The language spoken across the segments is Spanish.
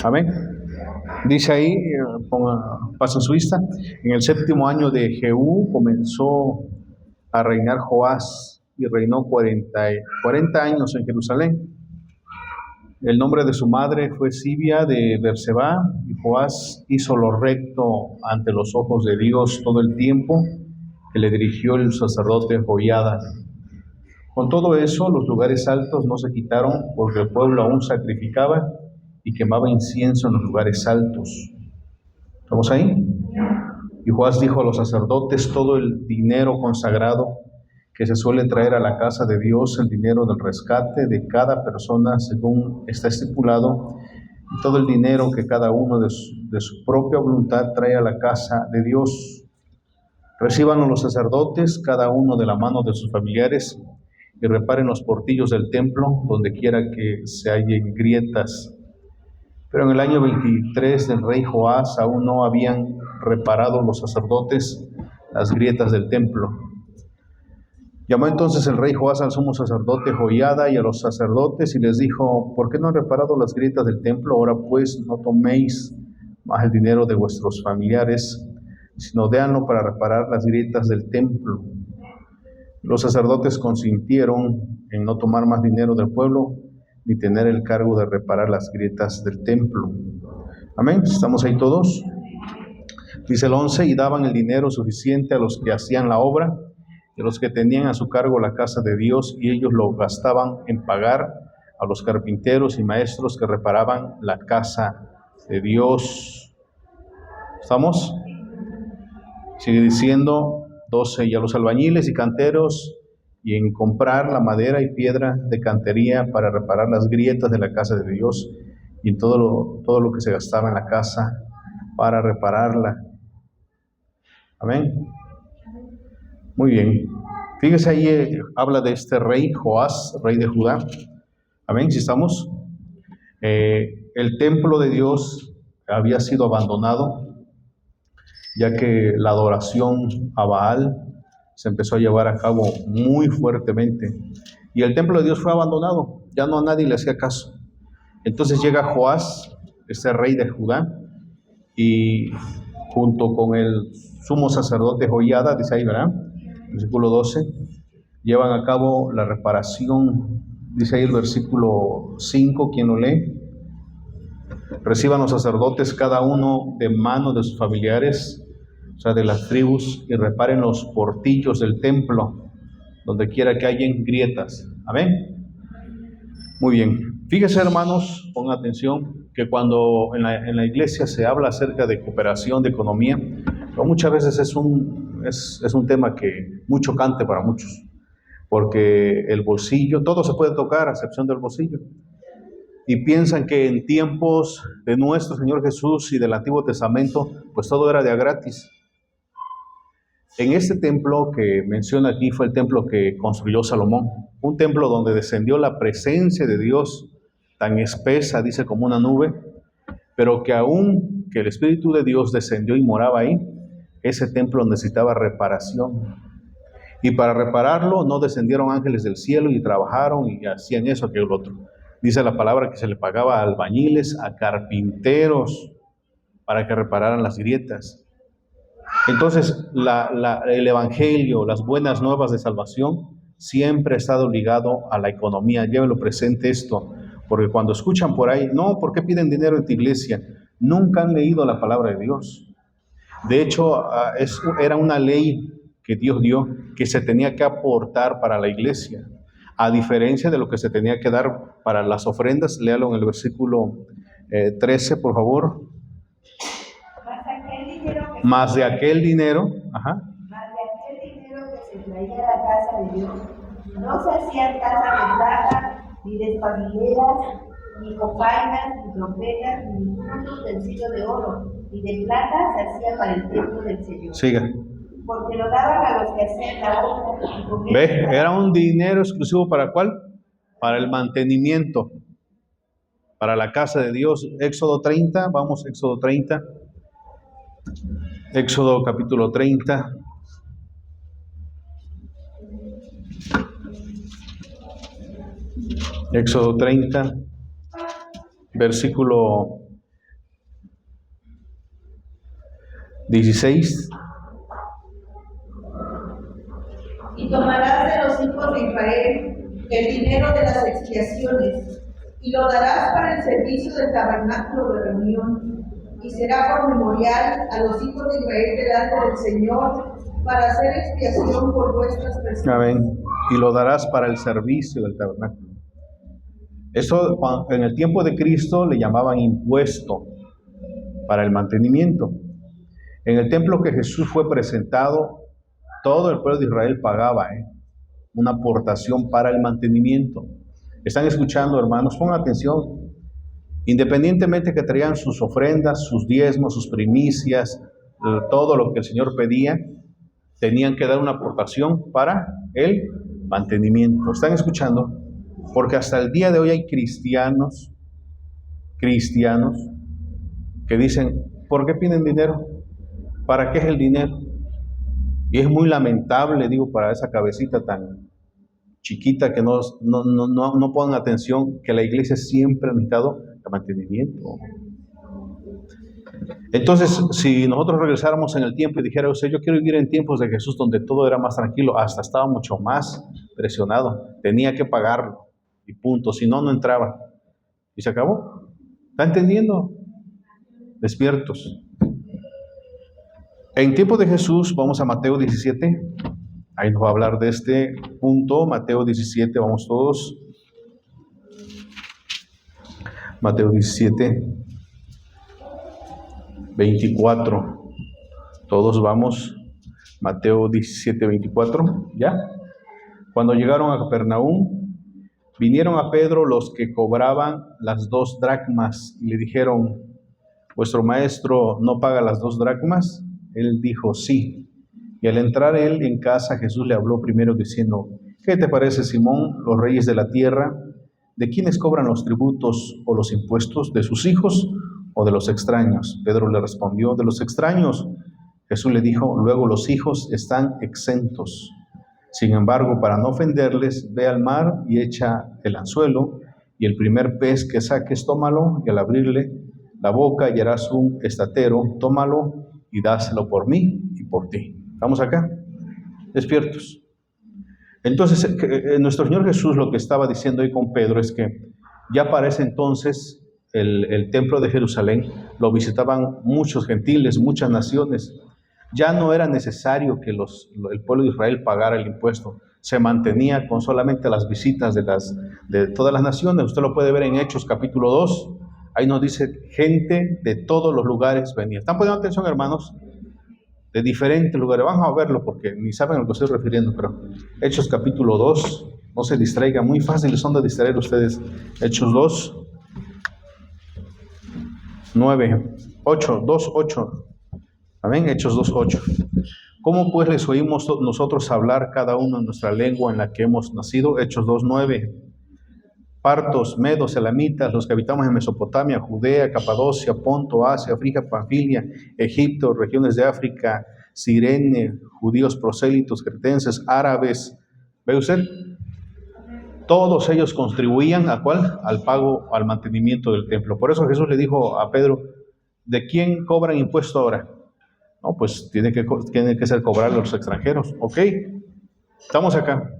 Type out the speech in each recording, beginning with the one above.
Amén. Dice ahí, pasen su vista, en el 7º año de Jehú comenzó a reinar Joás y reinó 40 años en Jerusalén. El nombre de su madre fue Sibia de Berseba, y Joás hizo lo recto ante los ojos de Dios todo el tiempo que le dirigió el sacerdote Joiada. Con todo eso, los lugares altos no se quitaron, porque el pueblo aún sacrificaba y quemaba incienso en los lugares altos. ¿Estamos ahí? Y Joás dijo a los sacerdotes: todo el dinero consagrado que se suele traer a la casa de Dios, el dinero del rescate de cada persona según está estipulado, y todo el dinero que cada uno de su propia voluntad trae a la casa de Dios, recíbanlo los sacerdotes, cada uno de la mano de sus familiares, y reparen los portillos del templo, donde quiera que se hallen grietas. Pero en el año 23 del rey Joás aún no habían reparado los sacerdotes las grietas del templo. Llamó entonces el rey Joás al sumo sacerdote Joiada y a los sacerdotes y les dijo: ¿por qué no han reparado las grietas del templo? Ahora pues no toméis más el dinero de vuestros familiares, sino déanlo para reparar las grietas del templo. Los sacerdotes consintieron en no tomar más dinero del pueblo, ni tener el cargo de reparar las grietas del templo. Amén. ¿Estamos ahí todos? Dice el 11: y daban el dinero suficiente a los que hacían la obra, y a los que tenían a su cargo la casa de Dios, y ellos lo gastaban en pagar a los carpinteros y maestros que reparaban la casa de Dios. ¿Estamos? Sigue diciendo 12: y a los albañiles y canteros, y en comprar la madera y piedra de cantería para reparar las grietas de la casa de Dios, y en todo lo que se gastaba en la casa para repararla. Amén. Muy bien. Fíjese ahí, habla de este rey Joás, rey de Judá. Amén, ¿sí estamos? El templo de Dios había sido abandonado, ya que la adoración a Baal se empezó a llevar a cabo muy fuertemente. Y el templo de Dios fue abandonado, ya no a nadie le hacía caso. Entonces llega Joás, este rey de Judá, y junto con el sumo sacerdote Joiada, dice ahí, ¿verdad? Versículo 12, llevan a cabo la reparación, dice ahí el versículo 5, ¿quién lo lee? Reciban los sacerdotes cada uno de mano de sus familiares, o sea, de las tribus, y reparen los portillos del templo, donde quiera que hayan grietas. Amén. Muy bien. Fíjese, hermanos, pongan atención, que cuando en la iglesia se habla acerca de cooperación, de economía, pero muchas veces es un tema que muy chocante para muchos, porque el bolsillo, todo se puede tocar a excepción del bolsillo. Y piensan que en tiempos de nuestro Señor Jesús y del Antiguo Testamento, pues todo era de a gratis. En este templo que menciona aquí fue el templo que construyó Salomón, un templo donde descendió la presencia de Dios tan espesa, dice, como una nube, pero que aún que el Espíritu de Dios descendió y moraba ahí, ese templo necesitaba reparación. Y para repararlo no descendieron ángeles del cielo y trabajaron y hacían eso, aquello, otro. Dice la palabra que se le pagaba a albañiles, a carpinteros, para que repararan las grietas. Entonces, el evangelio, las buenas nuevas de salvación, siempre ha estado ligado a la economía. Llévenlo presente esto, porque cuando escuchan por ahí, no, ¿por qué piden dinero en tu iglesia? Nunca han leído la palabra de Dios. De hecho, era una ley que Dios dio, que se tenía que aportar para la iglesia, a diferencia de lo que se tenía que dar para las ofrendas. Léalo en el versículo 13, por favor. Más de aquel dinero que se traía a la casa de Dios, no se hacían casas de plata, ni de espabilieras, ni copainas, ni trompetas, ni ningún otro utensilio de oro, ni de plata se hacía para el templo del Señor. Siga. Porque lo daban a los que hacían la obra. ¿Ve? Era un dinero exclusivo ¿para cuál? Para el mantenimiento, para la casa de Dios. Éxodo 30, vamos, Éxodo 30. Éxodo capítulo 30. Éxodo 30, versículo 16. Y tomarás de los hijos de Israel el dinero de las expiaciones, y lo darás para el servicio del tabernáculo de reunión, y será por memorial a los hijos de Israel delante del Señor, para hacer expiación por vuestras personas. Amén. Y lo darás para el servicio del tabernáculo. Eso en el tiempo de Cristo le llamaban impuesto para el mantenimiento. En el templo que Jesús fue presentado, todo el pueblo de Israel pagaba una aportación para el mantenimiento. ¿Están escuchando, hermanos? Pongan atención. Independientemente que traían sus ofrendas, sus diezmos, sus primicias, todo lo que el Señor pedía, tenían que dar una aportación para el mantenimiento. ¿Están escuchando? Porque hasta el día de hoy hay cristianos que dicen, ¿por qué piden dinero? ¿Para qué es el dinero? Y es muy lamentable, digo, para esa cabecita tan chiquita que no ponen atención, que la iglesia siempre ha necesitado el mantenimiento. Entonces, si nosotros regresáramos en el tiempo y dijera, yo quiero vivir en tiempos de Jesús donde todo era más tranquilo, hasta estaba mucho más presionado, tenía que pagarlo y punto, si no, no entraba. Y se acabó. ¿Está entendiendo? Despiertos. En tiempo de Jesús, vamos a Mateo 17, ahí nos va a hablar de este punto. Mateo 17, vamos todos. Mateo 17, 24. Todos vamos. Mateo 17, 24. ¿Ya? Cuando llegaron a Capernaum, vinieron a Pedro los que cobraban las 2 dracmas y le dijeron, ¿vuestro maestro no paga las 2 dracmas? Él dijo, sí. Y al entrar él en casa, Jesús le habló primero diciendo, ¿qué te parece, Simón? Los reyes de la tierra, ¿de quiénes cobran los tributos o los impuestos? ¿De sus hijos o de los extraños? Pedro le respondió, de los extraños. Jesús le dijo, luego los hijos están exentos. Sin embargo, para no ofenderles, ve al mar y echa el anzuelo, y el primer pez que saques, tómalo, y al abrirle la boca hallarás un estatero, tómalo y dáselo por mí y por ti. ¿Estamos acá? Despiertos. Entonces, nuestro Señor Jesús lo que estaba diciendo hoy con Pedro es que ya para ese entonces el templo de Jerusalén lo visitaban muchos gentiles, muchas naciones. Ya no era necesario que el pueblo de Israel pagara el impuesto. Se mantenía con solamente las visitas de todas las naciones. Usted lo puede ver en Hechos capítulo 2. Ahí nos dice, gente de todos los lugares venía. ¿Están poniendo atención, hermanos? De diferentes lugares. Vamos a verlo porque ni saben a lo que estoy refiriendo, pero Hechos capítulo 2, no se distraigan, muy fáciles son de distraer ustedes. Hechos 2, 9, 8, 2, 8. Amén, Hechos 2, 8. ¿Cómo pues les oímos nosotros hablar cada uno en nuestra lengua en la que hemos nacido? Hechos 2, 9. Partos, medos, elamitas, los que habitamos en Mesopotamia, Judea, Capadocia, Ponto, Asia, Frigia, Panfilia, Egipto, regiones de África, Cirene, judíos prosélitos, cretenses, árabes. ¿Ve usted? Todos ellos contribuían ¿a cuál? Al pago, al mantenimiento del templo. Por eso Jesús le dijo a Pedro, ¿de quién cobran impuesto ahora? No, pues tiene que ser cobrar a los extranjeros. ¿Ok? Estamos acá.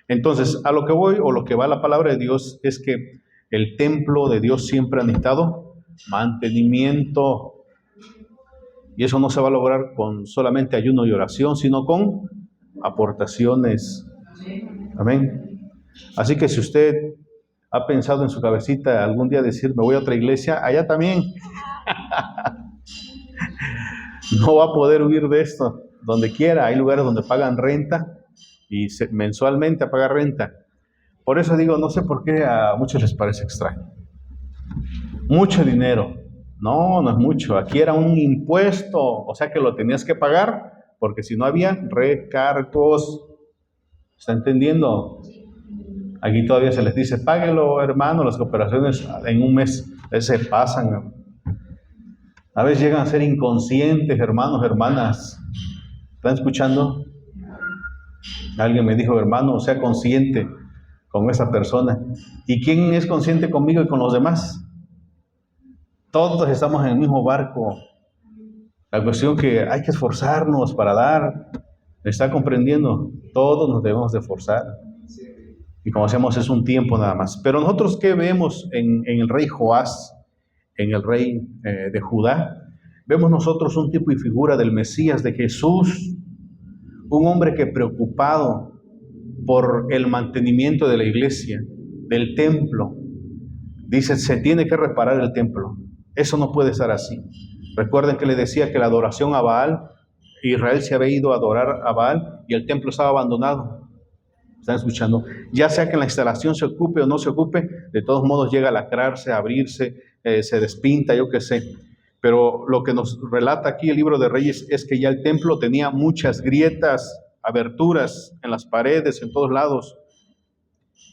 Entonces, a lo que voy, o lo que va la palabra de Dios, es que el templo de Dios siempre ha necesitado mantenimiento. Y eso no se va a lograr con solamente ayuno y oración, sino con aportaciones. Amén. Así que si usted ha pensado en su cabecita algún día decir, me voy a otra iglesia, allá también. No va a poder huir de esto. Donde quiera, hay lugares donde pagan renta y mensualmente a pagar renta. Por eso digo, no sé por qué a muchos les parece extraño. Mucho dinero. No, no es mucho. Aquí era un impuesto, o sea que lo tenías que pagar, porque si no había recargos. ¿Está entendiendo? Aquí todavía se les dice, páguelo, hermano, las cooperaciones en un mes se pasan. A veces llegan a ser inconscientes, hermanos, hermanas. ¿Están escuchando? Alguien me dijo, hermano, sea consciente con esa persona. ¿Y quién es consciente conmigo y con los demás? Todos estamos en el mismo barco. La cuestión que hay que esforzarnos para dar, ¿me está comprendiendo? Todos nos debemos de esforzar. Y como hacemos es un tiempo nada más. Pero nosotros, ¿qué vemos en el rey Joás, en el rey de Judá? Vemos nosotros un tipo y figura del Mesías, de Jesús, un hombre que preocupado por el mantenimiento de la iglesia, del templo, dice, se tiene que reparar el templo. Eso no puede estar así. Recuerden que le decía que la adoración a Baal, Israel se había ido a adorar a Baal y el templo estaba abandonado. ¿Están escuchando? Ya sea que la instalación se ocupe o no se ocupe, de todos modos llega a lacrarse, a abrirse, se despinta, yo qué sé. Pero lo que nos relata aquí el libro de Reyes es que ya el templo tenía muchas grietas, aberturas en las paredes, en todos lados.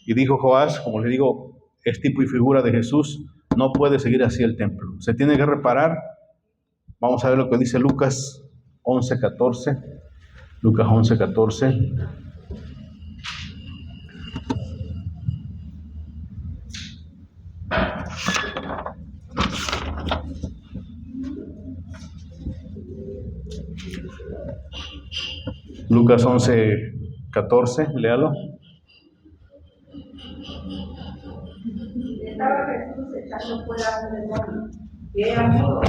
Y dijo Joás, como le digo, es tipo y figura de Jesús, no puede seguir así el templo. Se tiene que reparar. Vamos a ver lo que dice Lucas 11:14. Lucas 11:14. Lucas 11:14, léalo. Estaba Jesús echando fuera un demonio, que era mudo,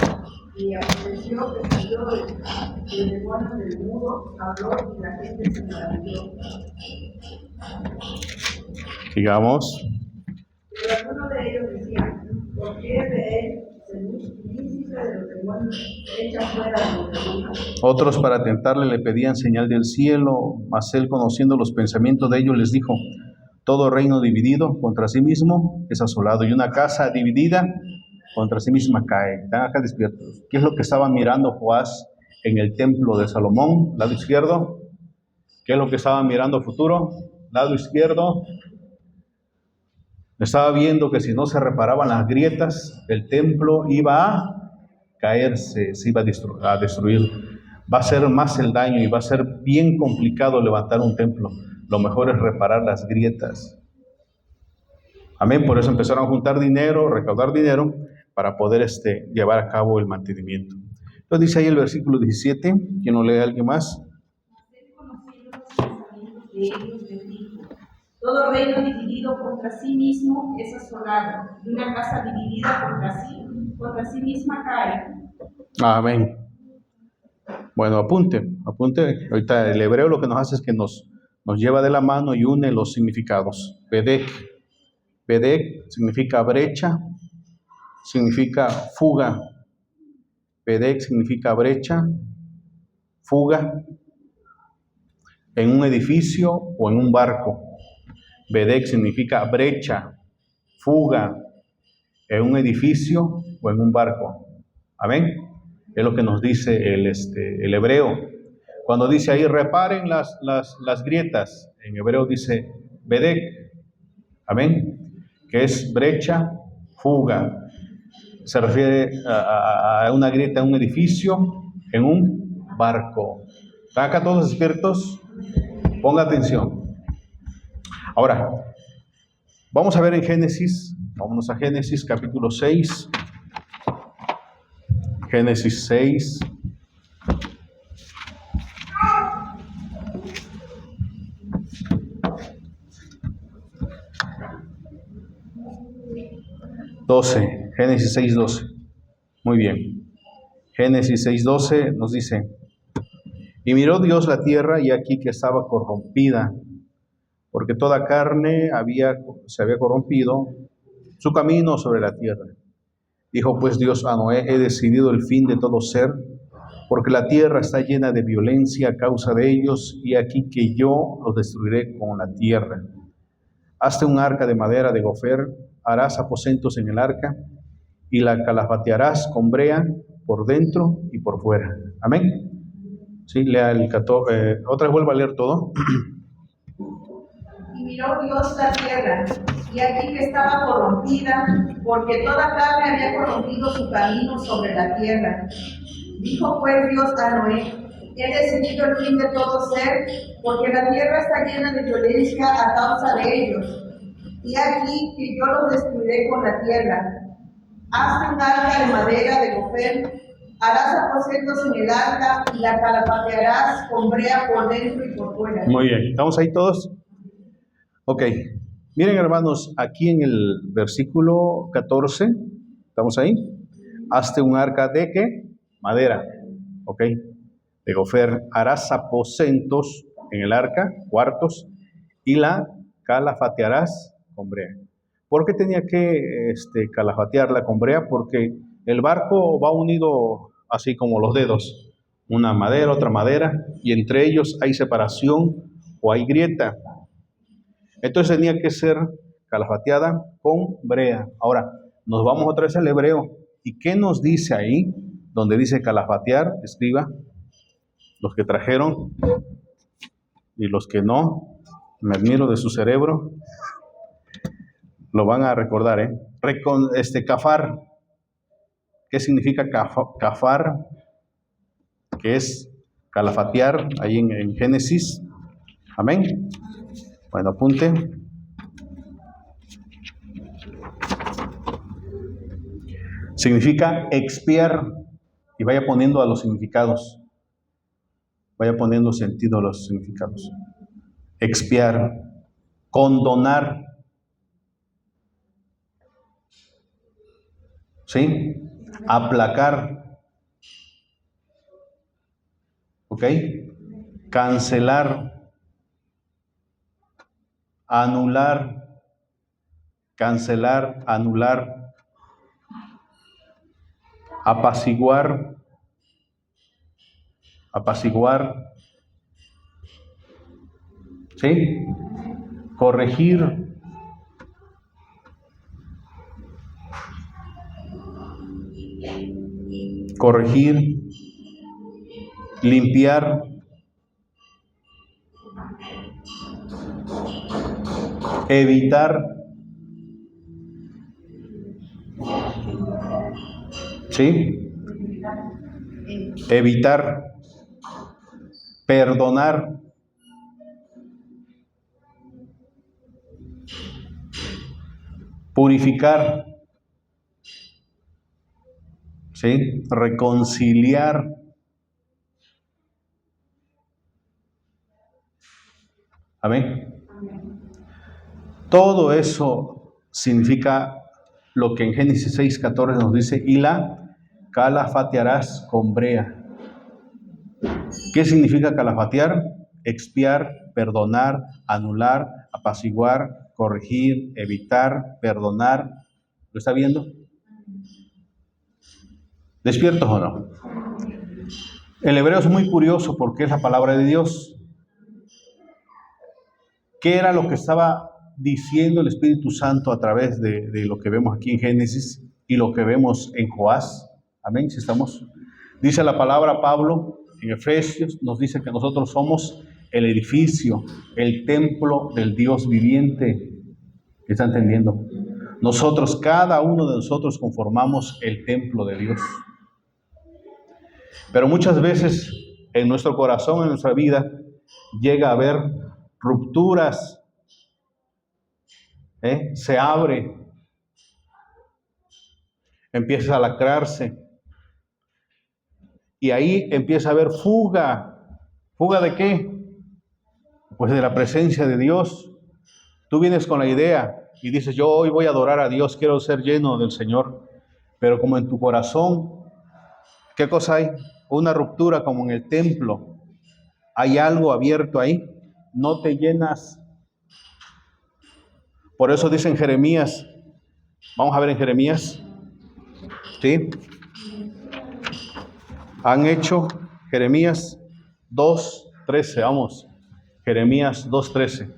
y aconteció que salió el demonio del mudo, habló y la gente se maravilló. Sigamos. Pero algunos de ellos decían, ¿por qué de él, el príncipe de los demonios, echa fuera a los demonios? Otros para tentarle le pedían señal del cielo, mas él, conociendo los pensamientos de ellos, les dijo, todo reino dividido contra sí mismo es asolado, y una casa dividida contra sí misma cae. Están acá despiertos. ¿Qué es lo que estaba mirando Joás en el templo de Salomón? Lado izquierdo. ¿Qué es lo que estaba mirando futuro? Lado izquierdo. Estaba viendo que si no se reparaban las grietas, el templo iba a caerse, se iba a destruir. Va a ser más el daño y va a ser bien complicado levantar un templo. Lo mejor es reparar las grietas. Amén. Por eso empezaron a juntar dinero, recaudar dinero para poder llevar a cabo el mantenimiento. Entonces dice ahí el versículo 17, ¿quién lo lee? ¿Alguien más? Todo reino dividido contra sí mismo es asolado, y una casa dividida contra sí misma cae. Amén. Bueno, apunte. Ahorita el hebreo lo que nos hace es que nos lleva de la mano y une los significados. Bedek significa brecha, significa fuga. Bedek significa brecha, fuga, en un edificio o en un barco. Bedek significa brecha, fuga, en un edificio o en un barco. Amén. Es lo que nos dice el hebreo. Cuando dice ahí, reparen las grietas, en hebreo dice bedek. Amén. Que es brecha, fuga. Se refiere a una grieta en un edificio, en un barco. ¿Están acá todos despiertos? Ponga atención. Ahora, vamos a ver en Génesis, vámonos a Génesis capítulo 6. Génesis 6. Génesis 6:12. Muy bien. Génesis 6:12 nos dice, y miró Dios la tierra y aquí que estaba corrompida, porque toda carne se había corrompido su camino sobre la tierra. Dijo pues Dios a Noé, he decidido el fin de todo ser, porque la tierra está llena de violencia a causa de ellos, y aquí que yo los destruiré con la tierra. Hazte un arca de madera de gofer, harás aposentos en el arca, y la calafatearás con brea por dentro y por fuera. Amén. Sí, lea el 14, otra vez vuelva a leer todo. Y miró Dios la tierra, y aquí que estaba corrompida, porque toda carne había corrompido su camino sobre la tierra. Dijo pues Dios a Noé, he decidido el fin de todo ser, porque la tierra está llena de violencia a causa de ellos. Y aquí que yo los destruiré con la tierra. Hazte un arca de madera de gofer, Harás aposentos en el arca y la calafatearás con brea por dentro y por fuera. Muy bien, ¿estamos ahí todos? Ok, miren hermanos, aquí en el versículo 14, ¿estamos ahí? Hazte un arca de ¿qué? Madera, ok, de gofer. Harás aposentos en el arca, cuartos, y la calafatearás con brea. ¿Por qué tenía que calafatearla con brea? Porque el barco va unido así como los dedos, una madera, otra madera, y entre ellos hay separación o hay grieta. Entonces tenía que ser calafateada con brea. Ahora, nos vamos otra vez al hebreo. ¿Y qué nos dice ahí? Donde dice calafatear, escriba. Los que trajeron y los que no, me admiro de su cerebro, lo van a recordar, ¿eh? Cafar. ¿Qué significa cafar? Que es calafatear, ahí en Génesis. Amén. Bueno, apunte. Significa expiar. Y vaya poniendo a los significados. Vaya poniendo sentido a los significados. Expiar. Condonar. ¿Sí? Aplacar. ¿Ok? Cancelar. Anular. Cancelar, anular. Apaciguar. Apaciguar. ¿Sí? Corregir. Corregir. Limpiar. Evitar. ¿Sí? Evitar. Perdonar. Purificar. ¿Sí? Reconciliar. Amén. Todo eso significa lo que en Génesis 6:14 nos dice, y la calafatearás con brea. ¿Qué significa calafatear? Expiar, perdonar, anular, apaciguar, corregir, evitar, perdonar. ¿Lo está viendo? ¿Despiertos o no? El hebreo es muy curioso porque es la palabra de Dios. ¿Qué era lo que estaba diciendo el Espíritu Santo a través de lo que vemos aquí en Génesis y lo que vemos en Joás? Amén, si estamos. Dice la palabra Pablo en Efesios, nos dice que nosotros somos el edificio, el templo del Dios viviente. ¿Qué está entendiendo? Nosotros, cada uno de nosotros conformamos el templo de Dios. Pero muchas veces en nuestro corazón, en nuestra vida, llega a haber rupturas, se abre, empieza a lacrarse, y ahí empieza a haber fuga. ¿Fuga de qué? Pues de la presencia de Dios. Tú vienes con la idea y dices, yo hoy voy a adorar a Dios, quiero ser lleno del Señor, pero como en tu corazón, ¿qué cosa hay? Una ruptura como en el templo, hay algo abierto ahí, no te llenas. Por eso dice en Jeremías, vamos a ver en Jeremías, ¿sí? Han hecho Jeremías 2:13, vamos, Jeremías 2:13.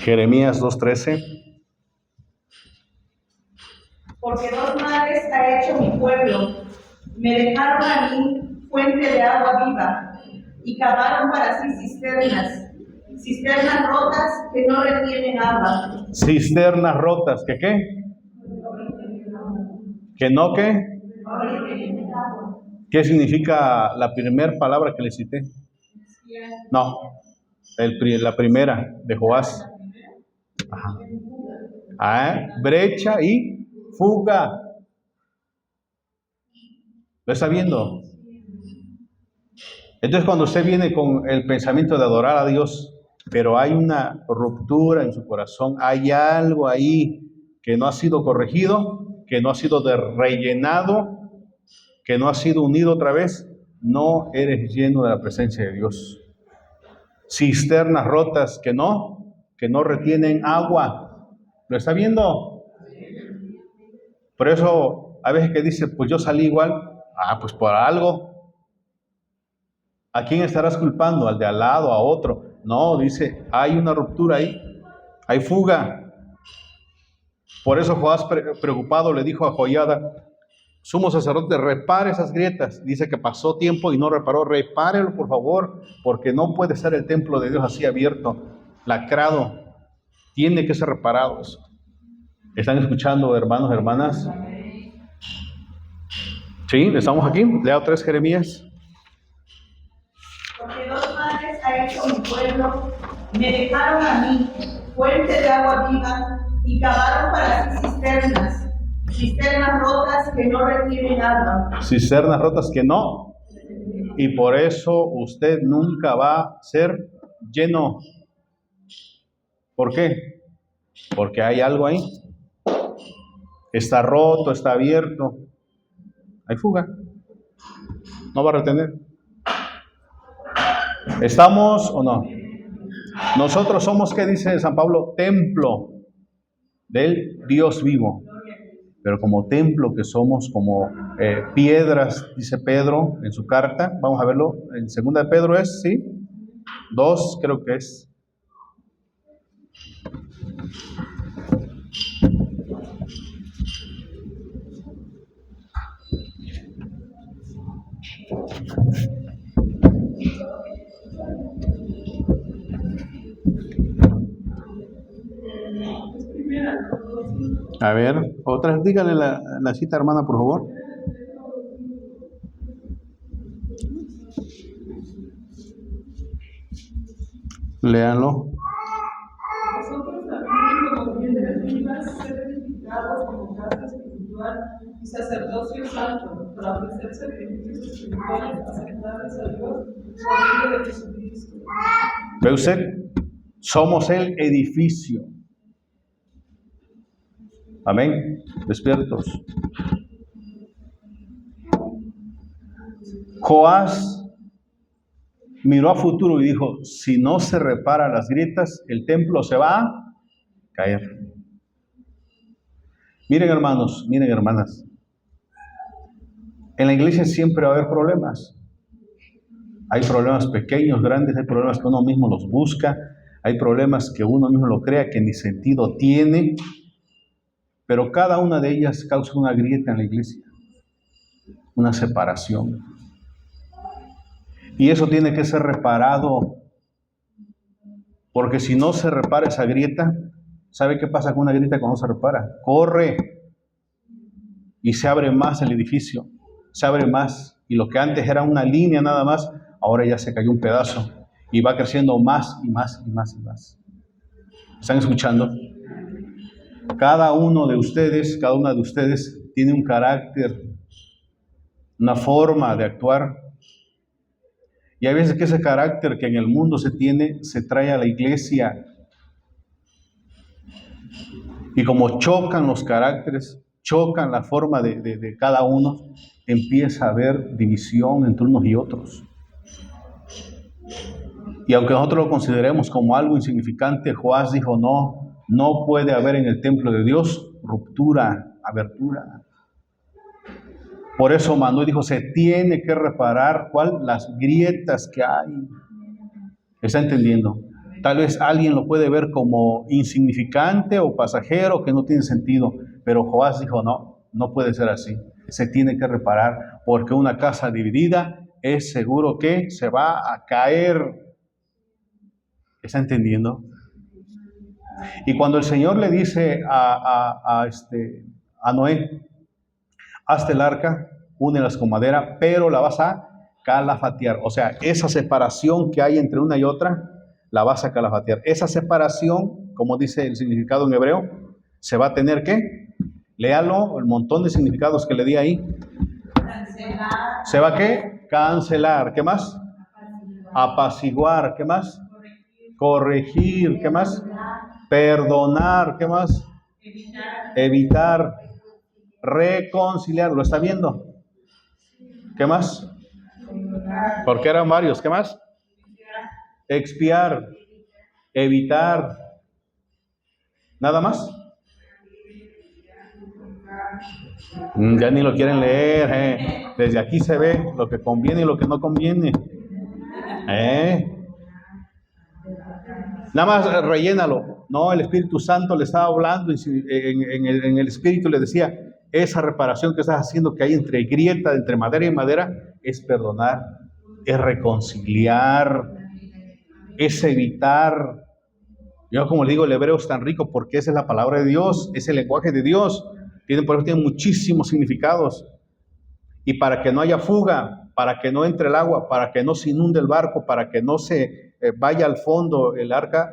Jeremías 2:13. Porque dos mares ha hecho mi pueblo, me dejaron a mí fuente de agua viva, y cavaron para sí cisternas rotas que no retienen agua. Cisternas rotas, ¿que qué? ¿Que no qué? ¿Qué significa la primera palabra que le cité? No, la primera de Joás. Ajá. Brecha y fuga. ¿Lo está viendo? Entonces cuando usted viene con el pensamiento de adorar a Dios, pero hay una ruptura en su corazón, hay algo ahí que no ha sido corregido, que no ha sido rellenado, que no ha sido unido otra vez, no eres lleno de la presencia de Dios. Cisternas rotas que no retienen agua. ¿Lo está viendo? Por eso a veces que dice, pues yo salí igual, pues por algo. ¿A quién estarás culpando? ¿Al de al lado, a otro? No, dice, hay una ruptura ahí, hay fuga. Por eso Joás preocupado le dijo a Joiada, sumo sacerdote, repare esas grietas. Dice que pasó tiempo y no reparó. Repárelo, por favor, porque no puede ser el templo de Dios así abierto, lacrado. Tiene que ser reparado eso. ¿Están escuchando, hermanos, hermanas? ¿Sí? ¿Estamos aquí? Lea otra vez Jeremías. Porque 2 mares ha hecho mi pueblo, me dejaron a mí, fuente de agua viva, y cavaron para sí cisternas rotas que no retienen agua. Cisternas rotas que no. Y por eso usted nunca va a ser lleno. ¿Por qué? Porque hay algo ahí. Está roto, está abierto. Hay fuga. No va a retener. ¿Estamos o no? Nosotros somos, ¿qué dice San Pablo? Templo del Dios vivo. Pero como templo que somos, como piedras, dice Pedro en su carta. Vamos a verlo. En 2 de Pedro es, ¿sí? 2 creo que es. A ver, otra, dígale la cita, hermana, por favor. Léanlo. Nosotros también, como piedras vivas, ser edificados como casa espiritual y sacerdocio santo, para ofrecer sacrificios espirituales aceptables a Dios por medio de Jesucristo. ¿Ve usted? Somos el edificio. Amén. Despiertos. Joás miró a futuro y dijo, si no se reparan las grietas, el templo se va a caer. Miren, hermanos, miren, hermanas. En la iglesia siempre va a haber problemas. Hay problemas pequeños, grandes, hay problemas que uno mismo los busca, hay problemas que uno mismo lo crea que ni sentido tiene, pero cada una de ellas causa una grieta en la iglesia, una separación. Y eso tiene que ser reparado, porque si no se repara esa grieta, ¿sabe qué pasa con una grieta cuando se repara? Corre y se abre más el edificio, se abre más, y lo que antes era una línea nada más, ahora ya se cayó un pedazo y va creciendo más y más y más y más. ¿Están escuchando? Cada uno de ustedes, cada una de ustedes tiene un carácter, una forma de actuar. Y hay veces que ese carácter que en el mundo se tiene, se trae a la iglesia. Y como chocan los caracteres, chocan la forma de cada uno, empieza a haber división entre unos y otros. Y aunque nosotros lo consideremos como algo insignificante, Joás dijo, no puede haber en el templo de Dios ruptura, abertura. Por eso mandó y dijo, se tiene que reparar, ¿cuál? Las grietas que hay. ¿Está entendiendo? Tal vez alguien lo puede ver como insignificante o pasajero, que no tiene sentido, pero Joás dijo, no puede ser así. Se tiene que reparar, porque una casa dividida es seguro que se va a caer. ¿Está entendiendo? Y cuando el Señor le dice a Noé, hazte el arca, únelas con madera, pero la vas a calafatear. O sea, esa separación que hay entre una y otra, la vas a calafatear. Esa separación, como dice el significado en hebreo, se va a tener que, léalo, el montón de significados que le di ahí. ¿Se va qué? Cancelar. ¿Qué más? Apaciguar. ¿Qué más? Corregir. ¿Qué más? Perdonar. ¿Qué más? Evitar. Reconciliar. ¿Lo está viendo? ¿Qué más? Porque eran varios. ¿Qué más? Expiar. Evitar. ¿Nada más? Ya ni lo quieren leer. Desde aquí se ve lo que conviene y lo que no conviene. Nada más rellénalo. No, el Espíritu Santo le estaba hablando en el Espíritu le decía, esa reparación que estás haciendo que hay entre grieta, entre madera y madera, es perdonar, es reconciliar, es evitar. Yo como le digo, el hebreo es tan rico porque esa es la palabra de Dios, es el lenguaje de Dios. Por eso tiene muchísimos significados. Y para que no haya fuga, para que no entre el agua, para que no se inunde el barco, para que no se vaya al fondo el arca,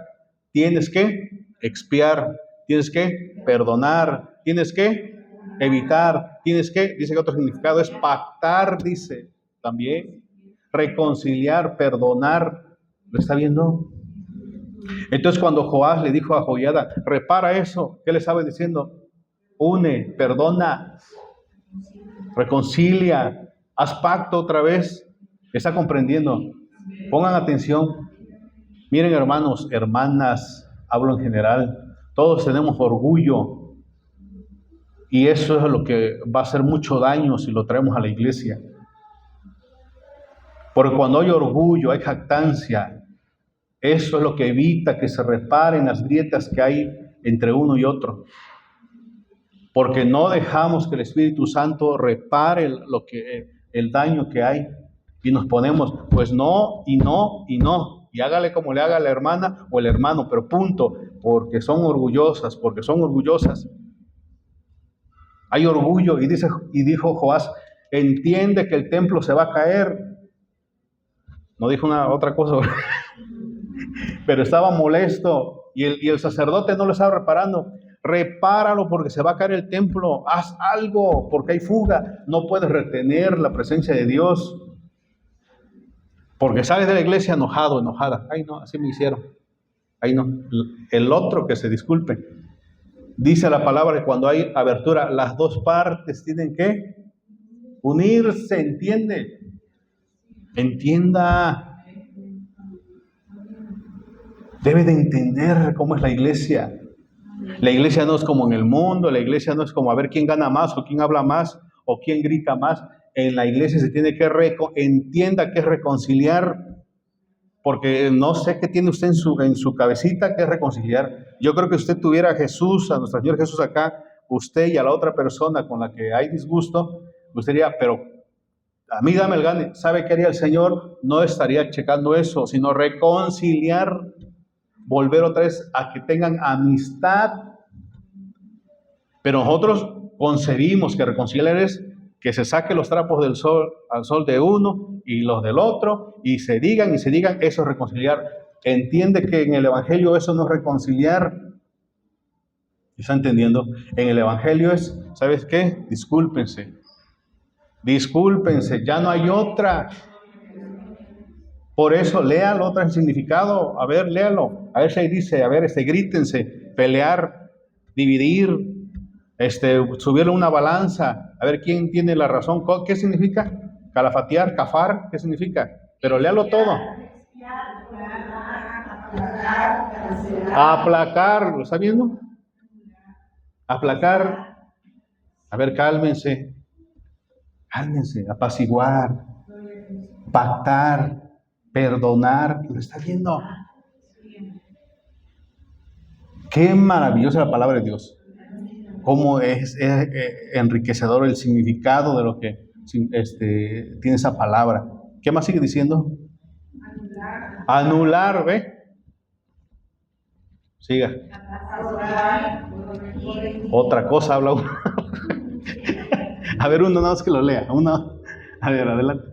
tienes que expiar, tienes que perdonar, tienes que evitar, tienes que, dice que otro significado es pactar, dice también, reconciliar, perdonar. ¿Lo está viendo? Entonces cuando Joás le dijo a Joiada, repara eso, ¿qué le estaba diciendo? Une, perdona, reconcilia, haz pacto otra vez. ¿Está comprendiendo? Pongan atención. Miren, hermanos, hermanas, hablo en general, todos tenemos orgullo y eso es lo que va a hacer mucho daño si lo traemos a la iglesia. Porque cuando hay orgullo, hay jactancia, eso es lo que evita que se reparen las grietas que hay entre uno y otro. Porque no dejamos que el Espíritu Santo repare el daño que hay y nos ponemos, pues no, y no, y no. Y hágale como le haga la hermana o el hermano, pero punto, porque son orgullosas, porque son orgullosas. Hay orgullo y dijo Joás, entiende que el templo se va a caer. No dijo otra cosa, pero estaba molesto y el sacerdote no lo estaba reparando. Repáralo porque se va a caer el templo, haz algo porque hay fuga, no puedes retener la presencia de Dios. Porque sales de la iglesia enojado, enojada. Ay no, así me hicieron. Ay no, el otro que se disculpe. Dice la palabra que cuando hay abertura, las dos partes tienen que unirse, ¿entiende? Entienda. Debe de entender cómo es la iglesia. La iglesia no es como en el mundo, la iglesia no es como a ver quién gana más o quién habla más o quién grita más. En la iglesia se tiene que entienda que es reconciliar, porque no sé qué tiene usted en su cabecita que es reconciliar. Yo creo que usted tuviera a Jesús, a nuestro Señor Jesús acá, usted y a la otra persona con la que hay disgusto, usted diría, pero a mí dame el gane. ¿Sabe qué haría el Señor? No estaría checando eso, sino reconciliar, volver otra vez a que tengan amistad. Pero nosotros concebimos que reconciliar es que se saque los trapos del sol al sol de uno y los del otro, y se digan, eso es reconciliar. Entiende que en el Evangelio eso no es reconciliar. ¿Está entendiendo? En el Evangelio es, ¿sabes qué? Discúlpense, ya no hay otra. Por eso, léalo otra significado. A ver, léalo. A ver si ahí dice, grítense, pelear, dividir, subirle una balanza, a ver quién tiene la razón. ¿Qué significa? Calafatear, cafar, ¿qué significa? Pero léalo todo. Aplacar, ¿lo está viendo? Aplacar. A ver, cálmense, apaciguar, pactar, perdonar, ¿lo está viendo? Qué maravillosa la palabra de Dios. Cómo es enriquecedor el significado de lo que tiene esa palabra. ¿Qué más sigue diciendo? Anular, ¿ve? Siga. Otra cosa habla uno. A ver, uno nada más que lo lea. Uno. A ver, adelante.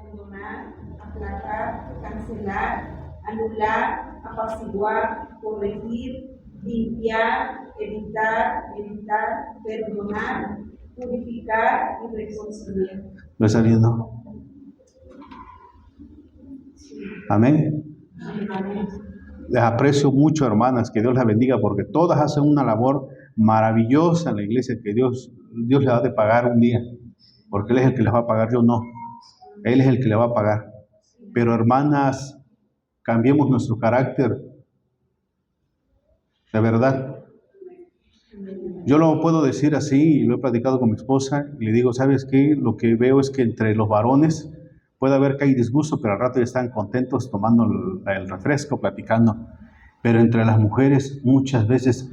Perdonar, aplacar, cancelar, anular, apaciguar, corregir, limpiar, evitar, perdonar, purificar y reconciliar. ¿Lo está viendo? Amén. Les aprecio mucho, hermanas, que Dios las bendiga, porque todas hacen una labor maravillosa en la iglesia que Dios les ha de pagar un día, porque Él es el que les va a pagar, yo no. Él es el que le va a pagar. Pero hermanas, cambiemos nuestro carácter, de verdad. Yo lo puedo decir así, y lo he platicado con mi esposa, y le digo, ¿sabes qué? Lo que veo es que entre los varones puede haber que hay disgusto, pero al rato ya están contentos tomando el refresco, platicando. Pero entre las mujeres muchas veces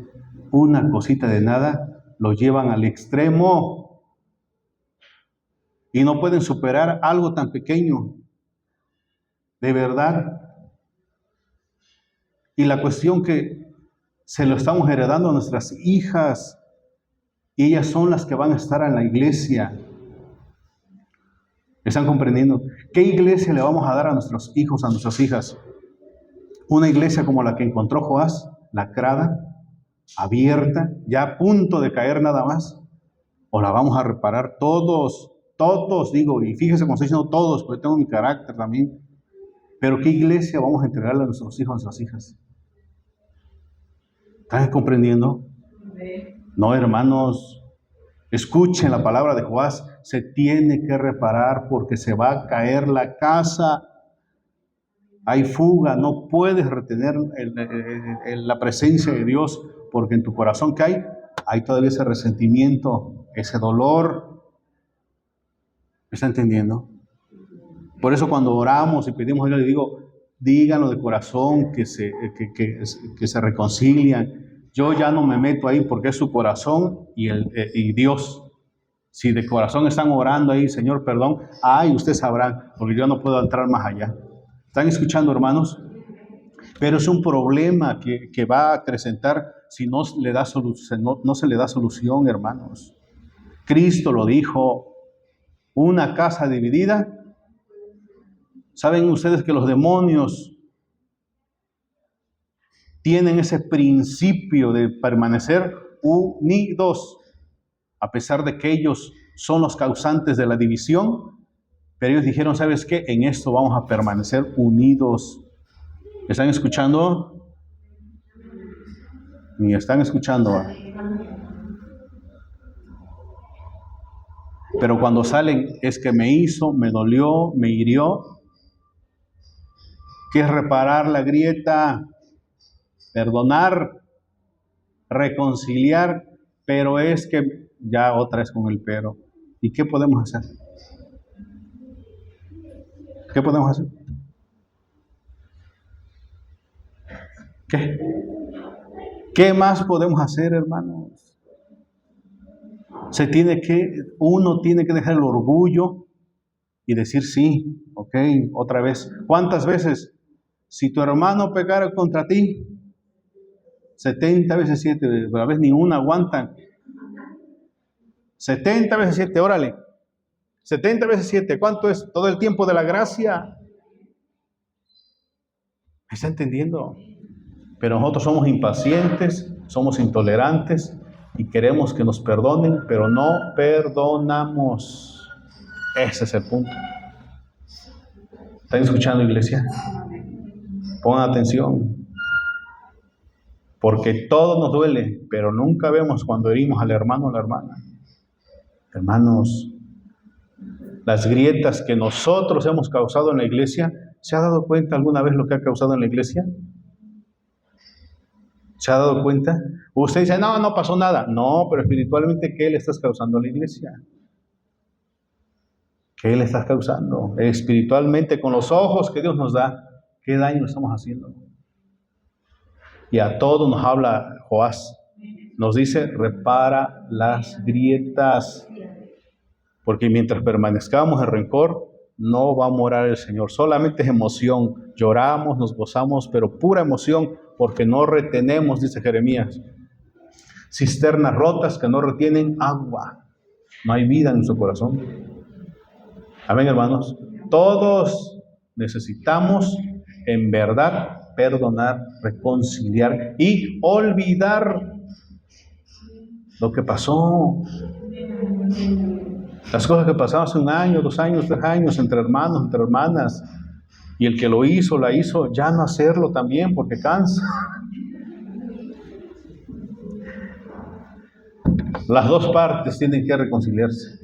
una cosita de nada lo llevan al extremo y no pueden superar algo tan pequeño. De verdad. Y la cuestión que se lo estamos heredando a nuestras hijas, y ellas son las que van a estar en la iglesia. ¿Están comprendiendo? ¿Qué iglesia le vamos a dar a nuestros hijos, a nuestras hijas? ¿Una iglesia como la que encontró Joás, lacrada, abierta, ya a punto de caer nada más? ¿O la vamos a reparar todos digo, y fíjese cómo estoy diciendo todos, porque tengo mi carácter también? Pero ¿qué iglesia vamos a entregarle a nuestros hijos, a nuestras hijas? ¿Están comprendiendo? No, hermanos, escuchen la palabra de Joás, se tiene que reparar porque se va a caer la casa. Hay fuga, no puedes retener la presencia de Dios, porque en tu corazón ¿qué hay todavía ese resentimiento, ese dolor. ¿Me está entendiendo? Por eso cuando oramos y pedimos a Dios, le digo, díganlo de corazón, que se reconcilian. Yo ya no me meto ahí porque es su corazón y Dios. Si de corazón están orando ahí, Señor, perdón, ustedes sabrán, porque yo no puedo entrar más allá. ¿Están escuchando, hermanos? Pero es un problema que va a acrecentar si no se le da solución, hermanos. Cristo lo dijo, una casa dividida. ¿Saben ustedes que los demonios tienen ese principio de permanecer unidos, a pesar de que ellos son los causantes de la división? Pero ellos dijeron, ¿sabes qué? En esto vamos a permanecer unidos. ¿Están escuchando? Ni están escuchando. Pero cuando salen, es que me hizo, me dolió, me hirió. ¿Qué es reparar la grieta? Perdonar, reconciliar, pero es que ya otra vez con el pero. ¿Y qué podemos hacer? ¿Qué podemos hacer? ¿Qué más podemos hacer, hermanos? Uno tiene que dejar el orgullo y decir sí, ok, otra vez. ¿Cuántas veces? Si tu hermano pecara contra ti, 70 veces 7, a veces ni una aguantan. 70 veces 7, órale. 70 veces 7, ¿cuánto es? Todo el tiempo de la gracia. ¿Me está entendiendo? Pero nosotros somos impacientes, somos intolerantes y queremos que nos perdonen, pero no perdonamos. Ese es el punto. ¿Están escuchando, iglesia? Pongan atención. Porque todo nos duele, pero nunca vemos cuando herimos al hermano o la hermana. Hermanos, las grietas que nosotros hemos causado en la iglesia, ¿se ha dado cuenta alguna vez lo que ha causado en la iglesia? ¿Se ha dado cuenta? Usted dice, no pasó nada. No, pero espiritualmente, ¿qué le estás causando a la iglesia? ¿Qué le estás causando? Espiritualmente, con los ojos que Dios nos da, ¿qué daño estamos haciendo? Y a todos nos habla Joás. Nos dice, repara las grietas. Porque mientras permanezcamos en rencor, no va a morar el Señor. Solamente es emoción. Lloramos, nos gozamos, pero pura emoción, porque no retenemos, dice Jeremías. Cisternas rotas que no retienen agua. No hay vida en nuestro corazón. Amén, hermanos. Todos necesitamos, en verdad, perdonar, reconciliar y olvidar lo que pasó. Las cosas que pasaban hace 1 año, 2 años, 3 años, entre hermanos, entre hermanas, y el que lo hizo, la hizo, ya no hacerlo también porque cansa. Las dos partes tienen que reconciliarse.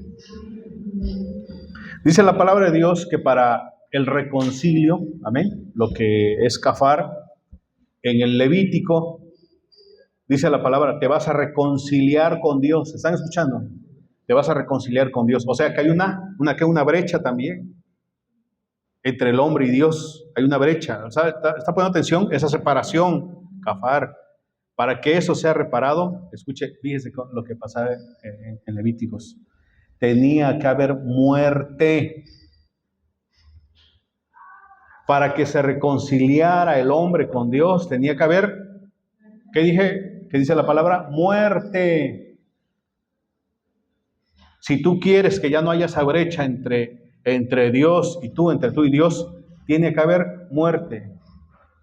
Dice la palabra de Dios que para el reconcilio, amén, lo que es cafar, en el Levítico, dice la palabra, te vas a reconciliar con Dios. ¿Están escuchando? Te vas a reconciliar con Dios. O sea que hay una brecha también entre el hombre y Dios. Hay una brecha. O sea, está poniendo atención esa separación, cafar. Para que eso sea reparado, escuche, fíjese lo que pasaba en Levíticos. Tenía que haber muerte. Para que se reconciliara el hombre con Dios, tenía que haber, ¿qué dije? ¿Qué dice la palabra? Muerte. Si tú quieres que ya no haya esa brecha entre Dios y tú, entre tú y Dios, tiene que haber muerte.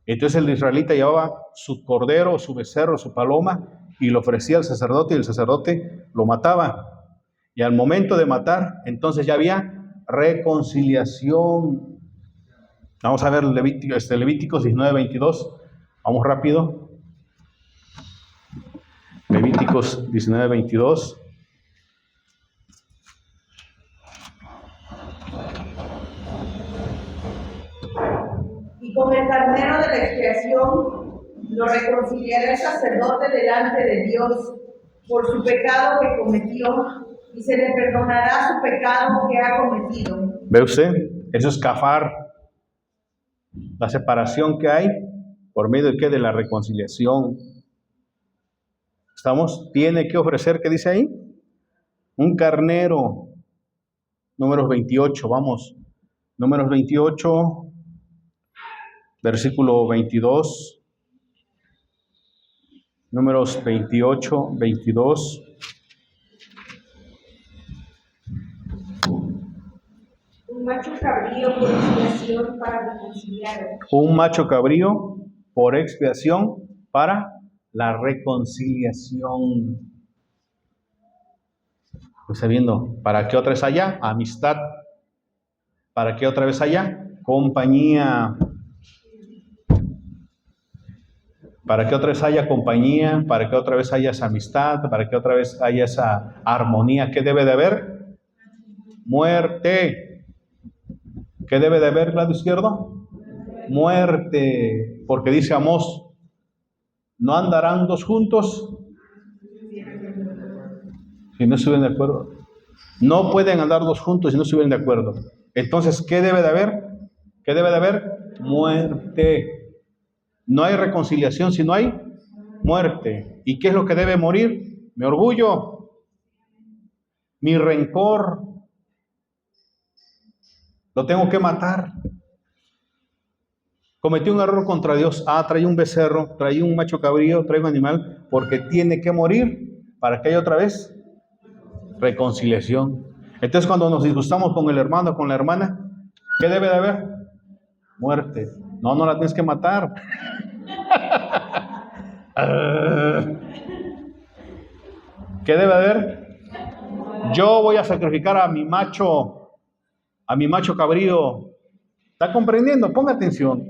Entonces el israelita llevaba su cordero, su becerro, su paloma, y lo ofrecía al sacerdote, y el sacerdote lo mataba. Y al momento de matar, entonces ya había reconciliación. Vamos a ver Levíticos 19:22. Vamos rápido. Levíticos 19:22. Y con el carnero de la expiación lo reconciliará el sacerdote delante de Dios por su pecado que cometió, y se le perdonará su pecado que ha cometido. ¿Ve usted? Eso es cafar. La separación que hay por medio de ¿qué? De la reconciliación. ¿Estamos? Tiene que ofrecer, ¿qué dice ahí? Un carnero. Números 28, vamos. Números 28, versículo 22. Números 28, 22. Un macho cabrío por expiación para reconciliar. Un macho cabrío por expiación para la reconciliación. Está viendo, ¿para qué otra vez haya? Amistad. ¿Para qué otra vez haya? Compañía. ¿Para qué otra vez haya compañía? ¿Para qué otra vez haya esa amistad? ¿Para qué otra vez haya esa armonía? ¿Qué debe de haber? Muerte. ¿Qué debe de haber, lado izquierdo? Muerte. Porque dice Amós, ¿no andarán dos juntos si no estuvieran de acuerdo? No pueden andar dos juntos si no estuvieran de acuerdo. Entonces, ¿qué debe de haber? ¿Qué debe de haber? Muerte. No hay reconciliación si no hay muerte. ¿Y qué es lo que debe morir? Mi orgullo, mi rencor. Lo tengo que matar. Cometí un error contra Dios. Traí un becerro, traí un macho cabrío, traigo un animal, porque tiene que morir para que haya otra vez reconciliación. Entonces, cuando nos disgustamos con el hermano, con la hermana, ¿qué debe de haber? Muerte. No la tienes que matar. ¿Qué debe de haber? Yo voy a sacrificar a mi macho cabrío. ¿Está comprendiendo? Ponga atención.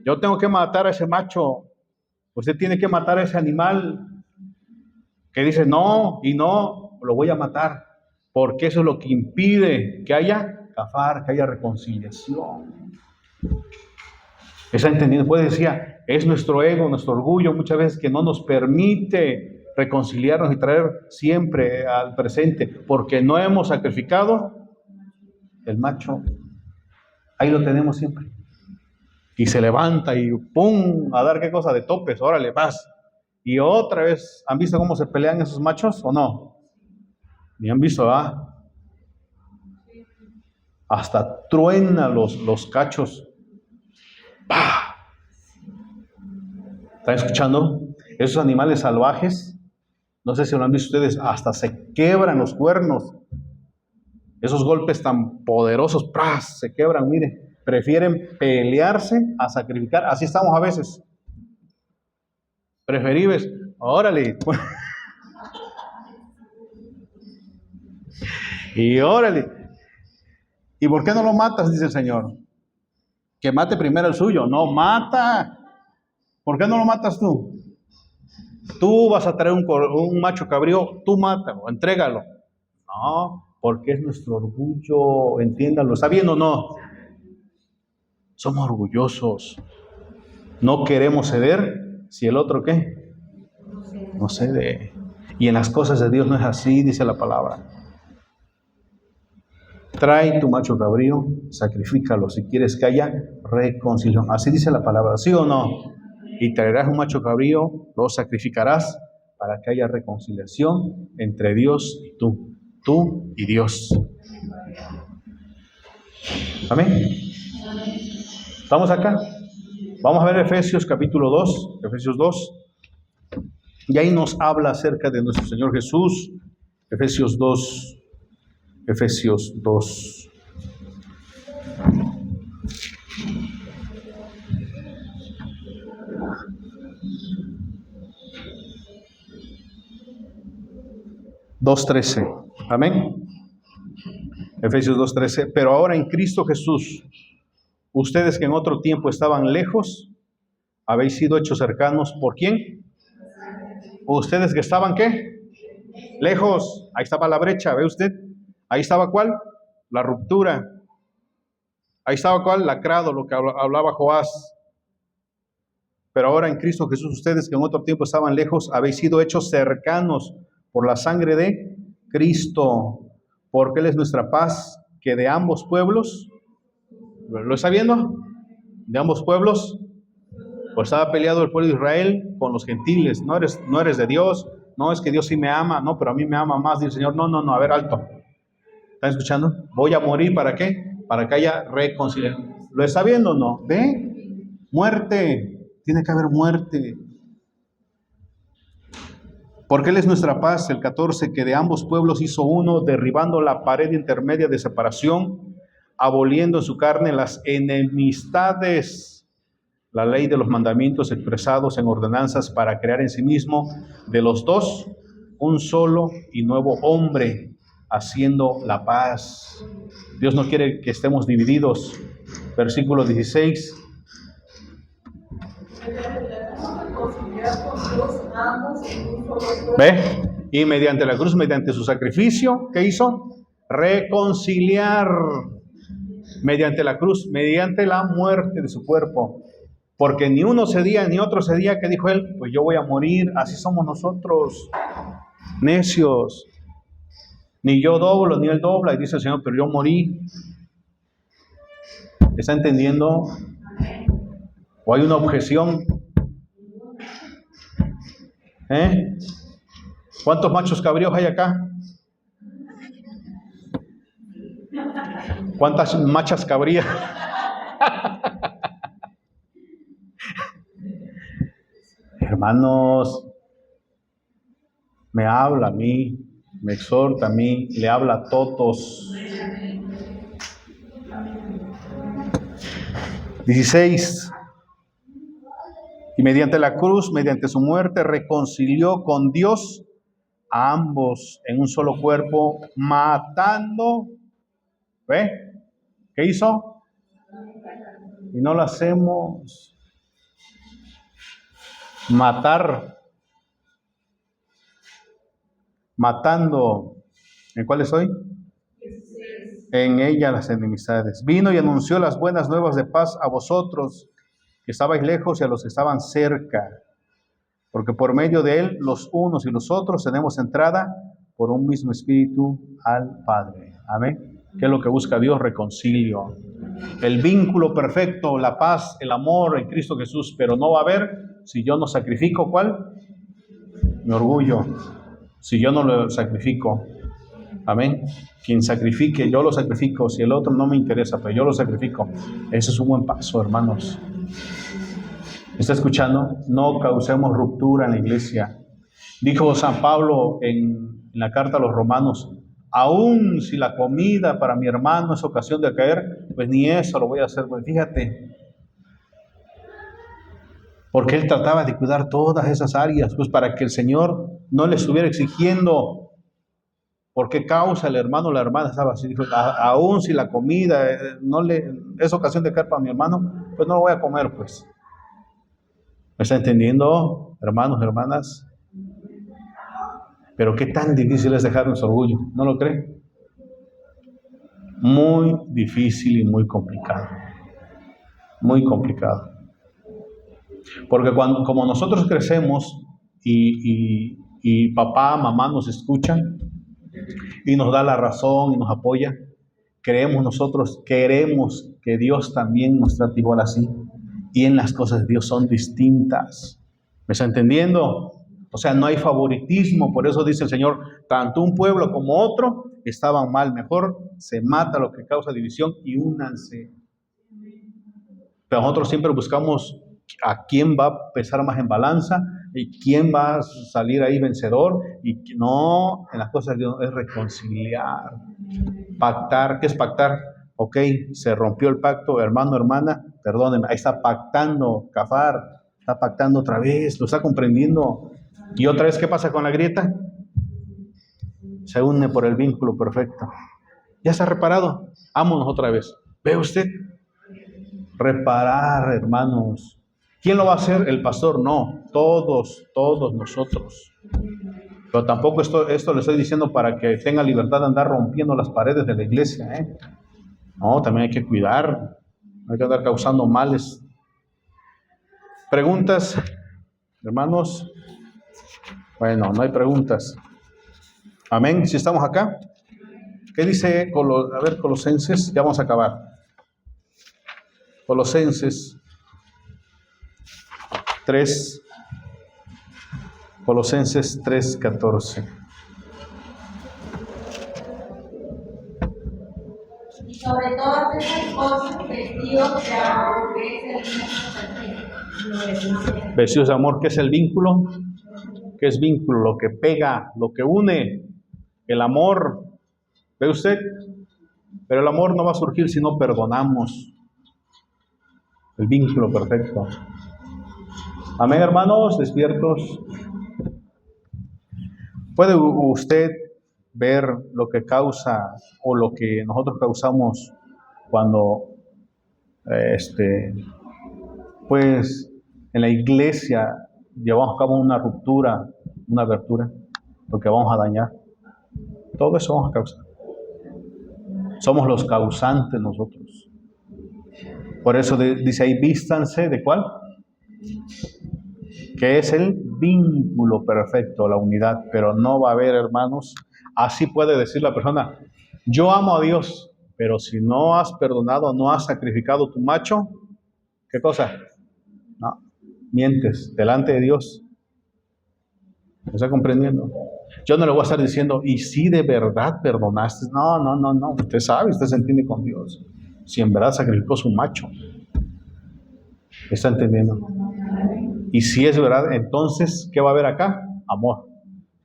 Yo tengo que matar a ese macho. Usted tiene que matar a ese animal que dice no y no, lo voy a matar. Porque eso es lo que impide que haya cafar, que haya reconciliación. ¿Está entendiendo? Pues decía, es nuestro ego, nuestro orgullo muchas veces que no nos permite reconciliarnos y traer siempre al presente, porque no hemos sacrificado el macho. Ahí lo tenemos siempre. Y se levanta y ¡pum! A dar qué cosa de topes, órale, vas. Y otra vez, ¿han visto cómo se pelean esos machos o no? Ni han visto, hasta truena los cachos. ¡Pah! ¿Están escuchando? Esos animales salvajes, no sé si lo han visto ustedes, hasta se quebran los cuernos. Esos golpes tan poderosos, ¡pras! Se quebran, mire. Prefieren pelearse a sacrificar. Así estamos a veces. Preferibles, órale. Y órale. ¿Y por qué no lo matas? Dice el Señor. Que mate primero el suyo. No, mata. ¿Por qué no lo matas tú? Tú vas a traer un macho cabrío, tú mátalo, entrégalo. No, porque es nuestro orgullo, entiéndalo. ¿Está bien o no? Somos orgullosos. No queremos ceder si el otro ¿qué? No cede. Y en las cosas de Dios no es así, dice la palabra. Trae tu macho cabrío, sacrifícalo si quieres que haya reconciliación. Así dice la palabra, ¿sí o no? Y traerás un macho cabrío, lo sacrificarás para que haya reconciliación entre Dios y tú y Dios. Amén. ¿Estamos acá? Vamos a ver Efesios capítulo 2, Efesios 2. Y ahí nos habla acerca de nuestro Señor Jesús. Efesios 2. Efesios 2. Amén. Efesios 2:13. Pero ahora en Cristo Jesús, ustedes que en otro tiempo estaban lejos, habéis sido hechos cercanos. ¿Por quién? Ustedes que estaban ¿qué? Lejos. Ahí estaba la brecha, ¿ve usted? Ahí estaba ¿cuál? La ruptura. Ahí estaba ¿cuál? Lacrado, lo que hablaba Joás. Pero ahora en Cristo Jesús, ustedes que en otro tiempo estaban lejos, habéis sido hechos cercanos por la sangre de Cristo, porque Él es nuestra paz, que de ambos pueblos, ¿lo está viendo? De ambos pueblos, pues estaba peleado el pueblo de Israel con los gentiles. No eres de Dios, no es que Dios sí me ama, no, pero a mí me ama más, dice el Señor. No, a ver, alto. ¿Están escuchando? Voy a morir, ¿para qué? Para que haya reconciliación. ¿Lo está viendo o no? ¿Ve? Muerte, tiene que haber muerte. Porque Él es nuestra paz, el 14, que de ambos pueblos hizo uno, derribando la pared intermedia de separación, aboliendo en su carne las enemistades, la ley de los mandamientos expresados en ordenanzas, para crear en sí mismo de los dos un solo y nuevo hombre, haciendo la paz. Dios no quiere que estemos divididos. Versículo 16. ¿Ve? Y mediante la cruz, mediante su sacrificio, ¿qué hizo? Reconciliar. Mediante la cruz, mediante la muerte de su cuerpo. Porque ni uno cedía, ni otro cedía. ¿Qué dijo él? Pues yo voy a morir. Así somos nosotros, necios. Ni yo doblo, ni él dobla. Y dice el Señor, pero yo morí. ¿Está entendiendo? ¿O hay una objeción? ¿Cuántos machos cabríos hay acá? ¿Cuántas machas cabrías? Hermanos, me habla a mí, me exhorta a mí, le habla a todos. 16. Y mediante la cruz, mediante su muerte, reconcilió con Dios a ambos en un solo cuerpo, matando. ¿Ve? ¿Qué hizo? Y no lo hacemos. Matar. Matando. ¿En cuál estoy? En ella las enemistades. Vino y anunció las buenas nuevas de paz a vosotros que estabais lejos y a los que estaban cerca, porque por medio de él los unos y los otros tenemos entrada por un mismo espíritu al Padre. Amén. ¿Qué es lo que busca Dios? Reconcilio. El vínculo perfecto, la paz, el amor en Cristo Jesús, pero no va a haber si yo no sacrifico, ¿cuál? Mi orgullo. Si yo no lo sacrifico. Amén. Quien sacrifique, yo lo sacrifico. Si el otro no me interesa, pero yo lo sacrifico. Ese es un buen paso, hermanos. ¿Está escuchando? No causemos ruptura en la iglesia. Dijo San Pablo en la carta a los Romanos, aún si la comida para mi hermano es ocasión de caer, pues ni eso lo voy a hacer. Pues fíjate, porque él trataba de cuidar todas esas áreas, pues para que el Señor no le estuviera exigiendo. ¿Por qué causa el hermano o la hermana estaba así? Dijo, aún si la comida no le es ocasión de caer para mi hermano, pues no lo voy a comer, pues. ¿Me está entendiendo, hermanos, hermanas? Pero qué tan difícil es dejar nuestro orgullo, ¿no lo cree? Muy difícil y muy complicado. Muy complicado. Porque como nosotros crecemos y papá, mamá nos escuchan y nos da la razón y nos apoya, queremos que Dios también nos trate igual así. Y en las cosas de Dios son distintas. ¿Me está entendiendo? O sea, no hay favoritismo. Por eso dice el Señor, tanto un pueblo como otro estaban mal. Mejor se mata lo que causa división y únanse. Pero nosotros siempre buscamos a quién va a pesar más en balanza y quién va a salir ahí vencedor. Y no, en las cosas de Dios es reconciliar, pactar. ¿Qué es pactar? Ok, se rompió el pacto, hermano, hermana, perdónenme, ahí está pactando, Cafar, está pactando otra vez, lo está comprendiendo. Y otra vez, ¿qué pasa con la grieta? Se une por el vínculo perfecto. Ya está reparado, vámonos otra vez. ¿Ve usted? Reparar, hermanos. ¿Quién lo va a hacer? El pastor, no, todos nosotros. Pero tampoco esto le estoy diciendo para que tenga libertad de andar rompiendo las paredes de la iglesia, ¿eh? No, también hay que cuidar, no hay que andar causando males. ¿Preguntas, hermanos? Bueno, no hay preguntas. Amén, si estamos acá. ¿Qué dice Colosenses? Ya vamos a acabar. Colosenses 3, Colosenses 3:14. Y sobre todas esas cosas, vestidos de amor, que es el vínculo. Vestidos de amor, ¿qué es el vínculo? ¿Qué es vínculo? Lo que pega, lo que une, el amor. ¿Ve usted? Pero el amor no va a surgir si no perdonamos. El vínculo perfecto. Amén, hermanos, despiertos. ¿Puede usted ver lo que causa o lo que nosotros causamos cuando pues en la iglesia llevamos a cabo una ruptura, una abertura, lo que vamos a dañar? Todo eso vamos a causar. Somos los causantes nosotros. Por eso dice ahí, vístanse ¿de cuál? Que es el vínculo perfecto, la unidad. Pero no va a haber, hermanos, así puede decir la persona, yo amo a Dios, pero si no has perdonado, no has sacrificado tu macho, ¿qué cosa? No, mientes delante de Dios. ¿Me está comprendiendo? Yo no le voy a estar diciendo, y si de verdad perdonaste. No. Usted sabe, usted se entiende con Dios. Si en verdad sacrificó su macho. ¿Me está entendiendo? Y si es verdad, entonces, ¿qué va a haber acá? Amor.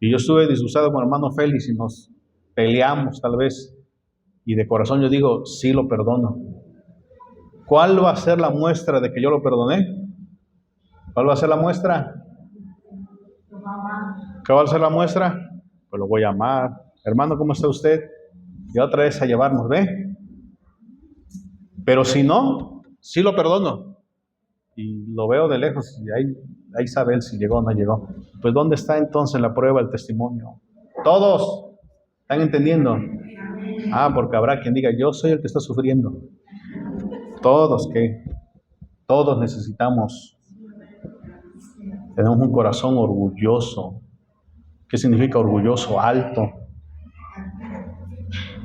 Y yo estuve disgustado con el hermano Félix y nos peleamos tal vez. Y de corazón yo digo, sí lo perdono. ¿Cuál va a ser la muestra de que yo lo perdoné? ¿Cuál va a ser la muestra? ¿Qué va a ser la muestra? Pues lo voy a amar. Hermano, ¿cómo está usted? Y otra vez a llevarnos, ¿ve? Pero si no, sí lo perdono. Y lo veo de lejos y ahí sabe él si llegó o no llegó. Pues ¿dónde está entonces la prueba, el testimonio? Todos, ¿están entendiendo? Porque habrá quien diga, yo soy el que está sufriendo. Todos, ¿qué? Todos necesitamos. Tenemos un corazón orgulloso. ¿Qué significa orgulloso? Alto,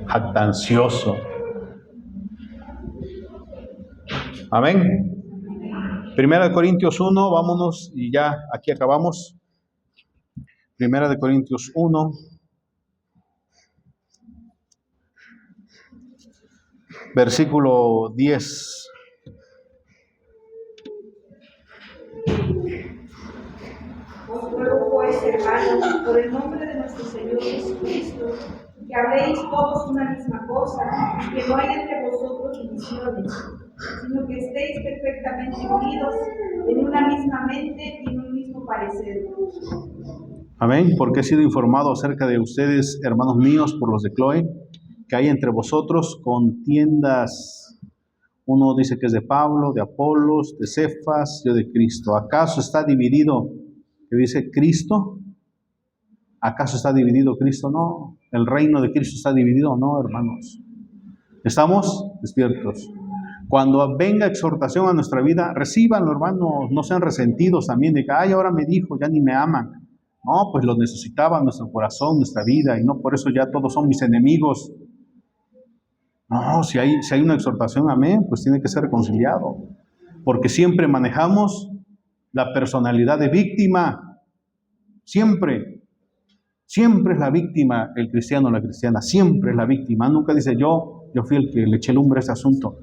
jactancioso. Amén. 1 Corintios 1, vámonos y ya aquí acabamos. 1 Corintios 1. Versículo 10. Os ruego pues, hermanos, por el nombre de nuestro Señor Jesucristo, que habléis todos una misma cosa, y que no haya entre vosotros divisiones, sino que estéis perfectamente unidos en una misma mente y en un mismo parecer. Amén. Porque he sido informado acerca de ustedes, hermanos míos, por los de Chloe, que hay entre vosotros contiendas. Uno dice que es de Pablo, de Apolos, de Cefas, yo de Cristo. ¿Acaso está dividido, que dice Cristo? ¿Acaso está dividido Cristo? No. ¿El reino de Cristo está dividido? No, hermanos. ¿Estamos despiertos? Cuando venga exhortación a nuestra vida, recíbanlo, hermanos. No sean resentidos también de que, ay, ahora me dijo, ya ni me aman. No, pues lo necesitaba nuestro corazón, nuestra vida, y no por eso ya todos son mis enemigos. No, si hay una exhortación, amén, pues tiene que ser reconciliado. Porque siempre manejamos la personalidad de víctima. Siempre es la víctima el cristiano o la cristiana. Siempre es la víctima. Nunca dice yo fui el que le eché lumbre a este asunto.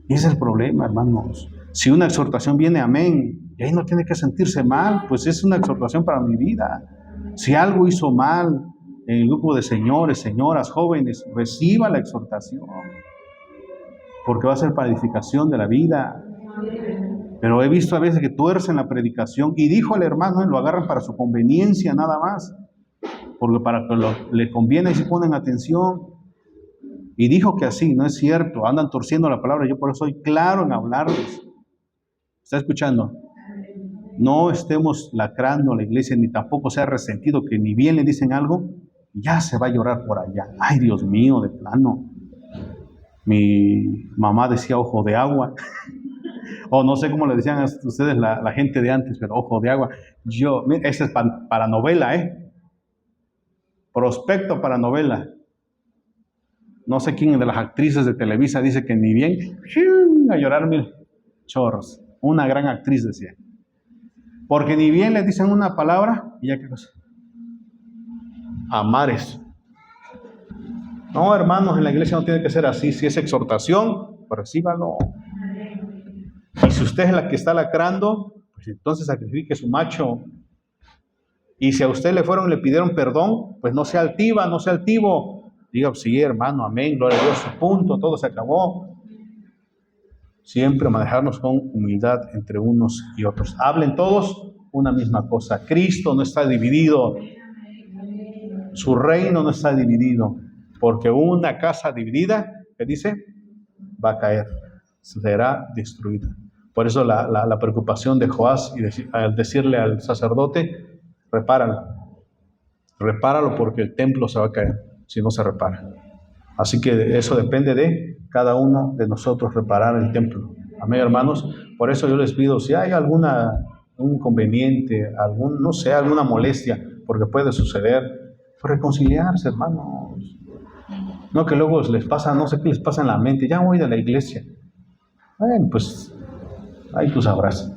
Y ese es el problema, hermanos. Si una exhortación viene, amén, y ahí no tiene que sentirse mal, pues es una exhortación para mi vida. Si algo hizo mal en el grupo de señores, señoras, jóvenes, reciba la exhortación, porque va a ser para edificación de la vida. Pero he visto a veces que tuercen la predicación y dijo el hermano, lo agarran para su conveniencia nada más, porque para que le conviene y se ponen atención. Y dijo que así, no es cierto, andan torciendo la palabra. Yo por eso soy claro en hablarles. ¿Está escuchando? No estemos lacrando a la iglesia, ni tampoco sea resentido que ni bien le dicen algo, ya se va a llorar por allá. Ay, Dios mío, de plano. Mi mamá decía ojo de agua. O no sé cómo le decían a ustedes la gente de antes, pero ojo de agua. Esa es para novela, Prospecto para novela. No sé quién de las actrices de Televisa dice que ni bien, a llorar mil chorros. Una gran actriz decía. Porque ni bien le dicen una palabra, y ya qué cosa. Amares. No, hermanos, en la iglesia no tiene que ser así. Si es exhortación, pues recíbalo. Y si usted es la que está lacrando, pues entonces sacrifique su macho. Y si a usted le pidieron perdón, pues no sea altiva, no sea altivo. Diga, sí, hermano, amén, gloria a Dios, punto, todo se acabó. Siempre manejarnos con humildad entre unos y otros. Hablen todos una misma cosa. Cristo no está dividido. Su reino no está dividido. Porque una casa dividida, ¿qué dice? Va a caer. Será destruida. Por eso la preocupación de Joás al decirle al sacerdote, repáralo. Repáralo porque el templo se va a caer si no se repara. Así que eso depende de cada uno de nosotros, reparar el templo. Amén, hermanos. Por eso yo les pido, si hay un inconveniente, alguna molestia, porque puede suceder, pues reconciliarse, hermanos. No que luego les pasa, no sé qué les pasa en la mente, ya voy de la iglesia. Bueno, pues ahí tú sabrás.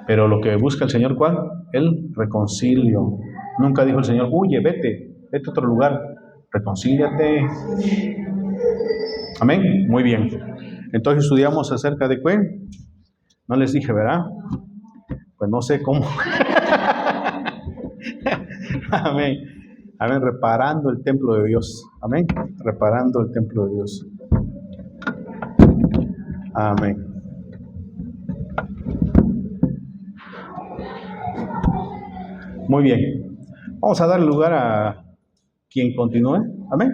Pero lo que busca el Señor, ¿cuál? El reconcilio. Nunca dijo el Señor, huye, vete a otro lugar. Reconcíliate. Amén. Muy bien. Entonces estudiamos acerca de qué. No les dije, ¿verdad? Pues no sé cómo. Amén. Amén. Reparando el templo de Dios. Amén. Reparando el templo de Dios. Amén. Muy bien. Vamos a dar lugar a quien continúe. Amén.